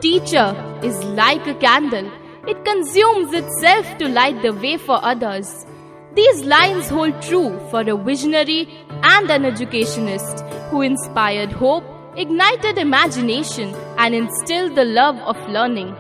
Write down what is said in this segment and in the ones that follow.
teacher is like a candle. It consumes itself to light the way for others. These lines hold true for a visionary and an educationist who inspired hope, ignited imagination, and instilled the love of learning.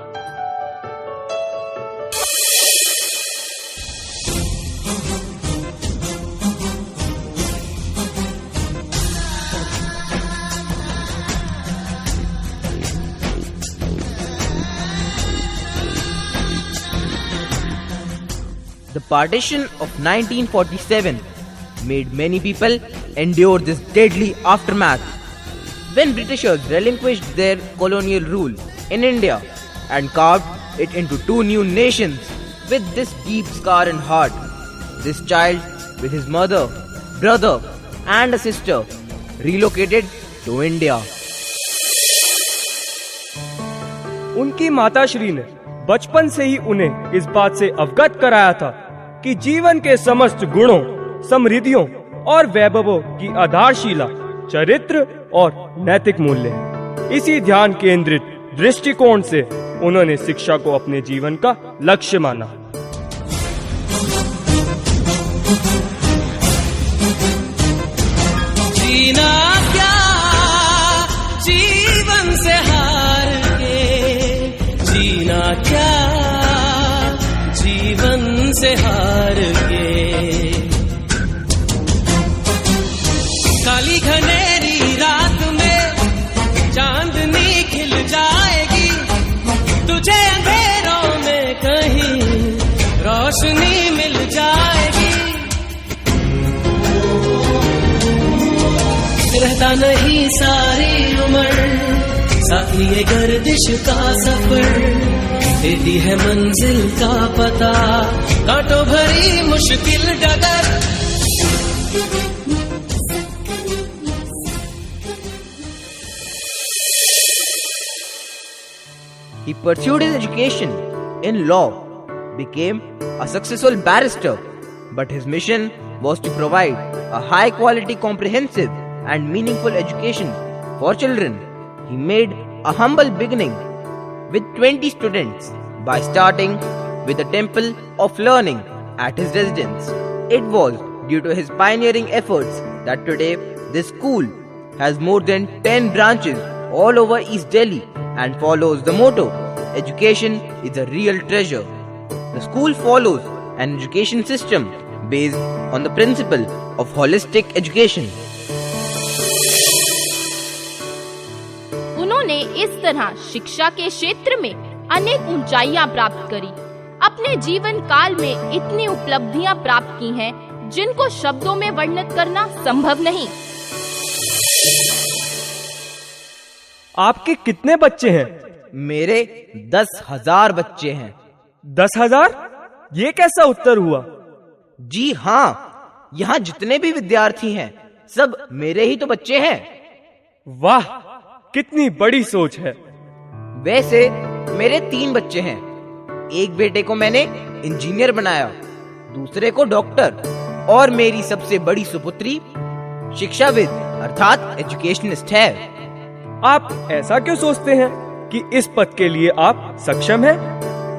The partition of 1947 made many people endure this deadly aftermath. When Britishers relinquished their colonial rule in India and carved it into two new nations with this deep scar in heart, this child with his mother, brother and a sister relocated to India. उनकी माताश्री ने बचपन से ही उन्हें इस बात से अवगत कराया था कि जीवन के समस्त गुणों, समृद्धियों और वैभवों की आधारशिला चरित्र और नैतिक मूल्य है। इसी ध्यान केंद्रित दृष्टिकोण से उन्होंने शिक्षा को अपने जीवन का लक्ष्य माना। जीना क्या जीवन से हार के, जीना क्या जीवन से हार के, काली घनेरी रात में चांदनी खिल जाएगी, तुझे अंधेरों में कहीं रोशनी मिल जाएगी। रहता नहीं सारी उम्र साथी ये गर्दिश का सफर, देती है मंजिल का पता कांटों भरी मुश्किल डगर। He pursued his education in law, became a successful barrister, but his mission was to provide a high quality, comprehensive and meaningful education for children. He made a humble beginning with 20 students by starting with a temple of learning at his residence. It was due to his pioneering efforts that today this school has more than 10 branches all over East Delhi and follows the motto, education is a real treasure. The school follows an education system based on the principle of holistic education. उन्होंने इस तरह शिक्षा के क्षेत्र में अनेक ऊंचाइयां प्राप्त करी। अपने जीवन काल में इतनी उपलब्धियां प्राप्त की हैं जिनको शब्दों में वर्णित करना संभव नहीं। आपके कितने बच्चे हैं? मेरे 10,000 बच्चे हैं। 10,000? ये कैसा उत्तर हुआ? जी हाँ, यहाँ जितने भी विद्यार्थी हैं सब मेरे ही तो बच्चे हैं। वाह, कितनी बड़ी सोच है। वैसे मेरे 3 बच्चे हैं। एक बेटे को मैंने इंजीनियर बनाया, दूसरे को डॉक्टर और मेरी सबसे बड़ी सुपुत्री शिक्षाविद अर्थात एजुकेशनिस्ट है। आप ऐसा क्यों सोचते हैं कि इस पद के लिए आप सक्षम हैं?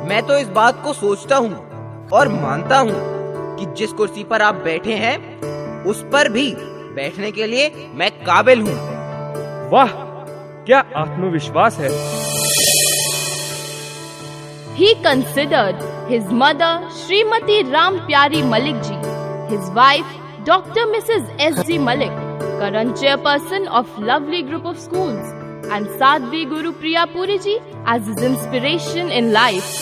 मैं तो इस बात को सोचता हूँ और मानता हूँ कि जिस कुर्सी पर आप बैठे हैं उस पर भी बैठने के लिए मैं काबिल हूँ। वाह, क्या आत्मविश्वास है। He considered his mother Srimati Ram Pyari Malik ji, his wife Dr. Mrs. S.G. Malik, current chairperson of lovely group of schools, and Sadhvi Guru Priya Puri ji as his inspiration in life.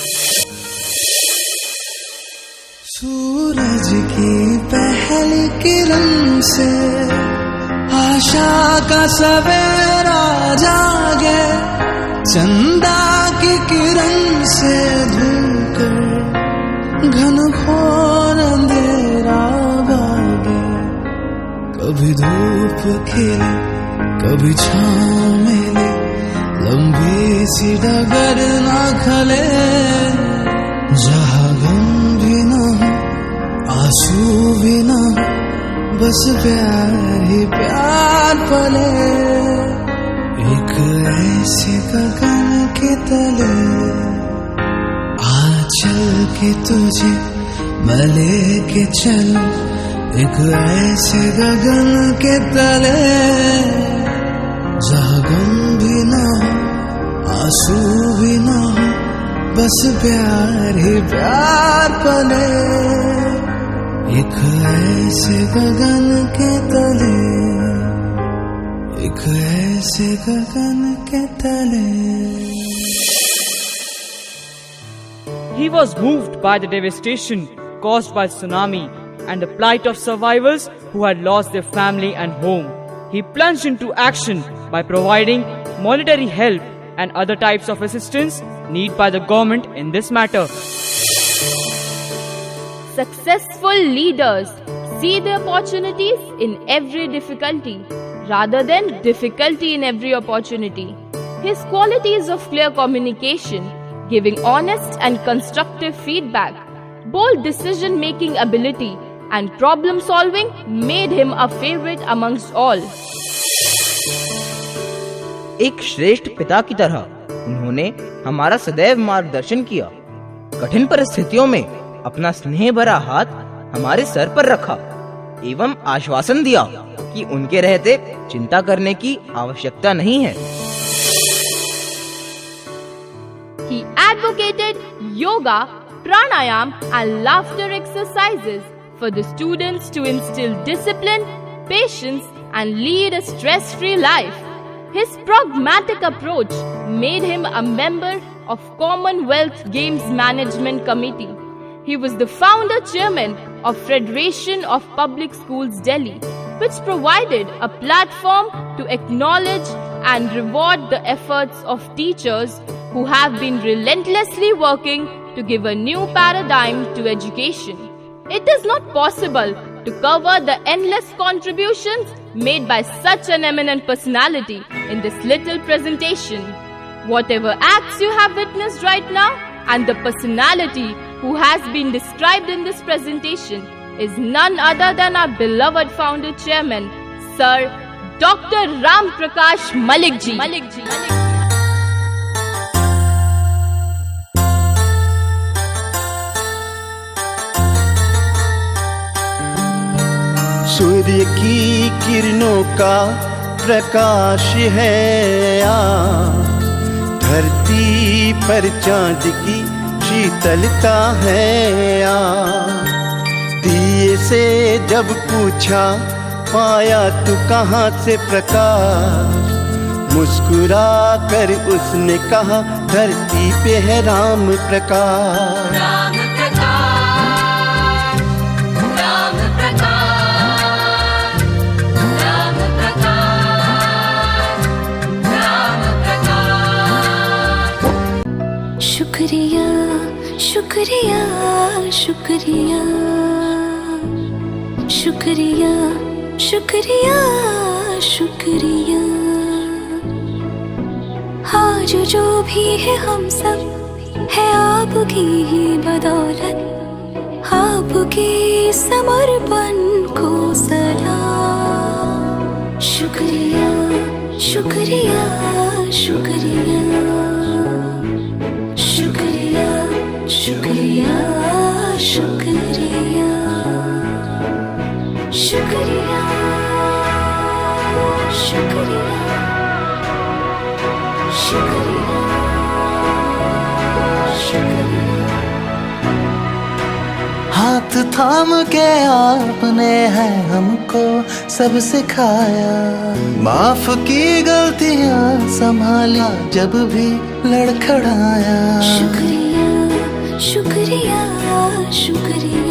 सूरज की पहली किरण से आशा का सवेरा जागे, चंदा की किरण से धूकर घन घोर अंधेरा भागे। कभी धूप खिले कभी छाँव मिले, लंबी सी डगर ना खले, जहाँ गम भी न हो आंसू भी न हो, बस प्यार ही प्यार पले। एक ऐसी गगन की कि तुझे मैं लेके चलूं एक ऐसे गगन के तले, जहाँ गम भी ना हो आंसू भी ना हो, बस प्यार ही प्यार पले, एक ऐसे गगन के तले, एक ऐसे गगन के तले। He was moved by the devastation caused by tsunami and the plight of survivors who had lost their family and home. He plunged into action by providing monetary help and other types of assistance needed by the government in this matter. Successful leaders see the opportunities in every difficulty rather than difficulty in every opportunity. His qualities of clear communication, giving honest and constructive feedback, bold decision-making ability and problem-solving made him a favorite amongst all. एक श्रेष्ठ पिता की तरह उन्होंने हमारा सदैव मार्गदर्शन किया। कठिन परिस्थितियों में अपना स्नेह भरा हाथ हमारे सर पर रखा एवं आश्वासन दिया कि उनके रहते चिंता करने की आवश्यकता नहीं है। He advocated yoga, pranayam and laughter exercises for the students to instill discipline, patience and lead a stress-free life. His pragmatic approach made him a member of Commonwealth Games Management Committee. He was the founder chairman of Federation of Public Schools Delhi, which provided a platform to acknowledge and reward the efforts of teachers who have been relentlessly working to give a new paradigm to education. It is not possible to cover the endless contributions made by such an eminent personality in this little presentation. Whatever acts you have witnessed right now and the personality who has been described in this presentation is none other than our beloved founder chairman, Sir Dr. Ram Prakash Malik ji. सूर्य की किरणों का प्रकाश है या धरती पर चांद की शीतलता है या दिए से जब पूछा पाया तू कहाँ से प्रकाश, मुस्कुरा कर उसने कहा धरती पे है राम प्रकाश। राम प्रकाश, राम प्रकाश, राम प्रकाश, राम प्रकाश। शुक्रिया शुक्रिया शुक्रिया शुक्रिया शुक्रिया शुक्रिया। आज जो भी है हम सब है आपकी ही बदौलत, आपके समर्पण को सलाम। शुक्रिया शुक्रिया शुक्रिया शुक्रिया शुक्रिया शुक्रिया शुक्रिया शुक्रिया शुक्रिया शुक्रिया। हाथ थाम के आपने है हमको सब सिखाया, माफ की गलतियां संभाला जब भी लड़खड़ाया। शुक्रिया शुक्रिया शुक्रिया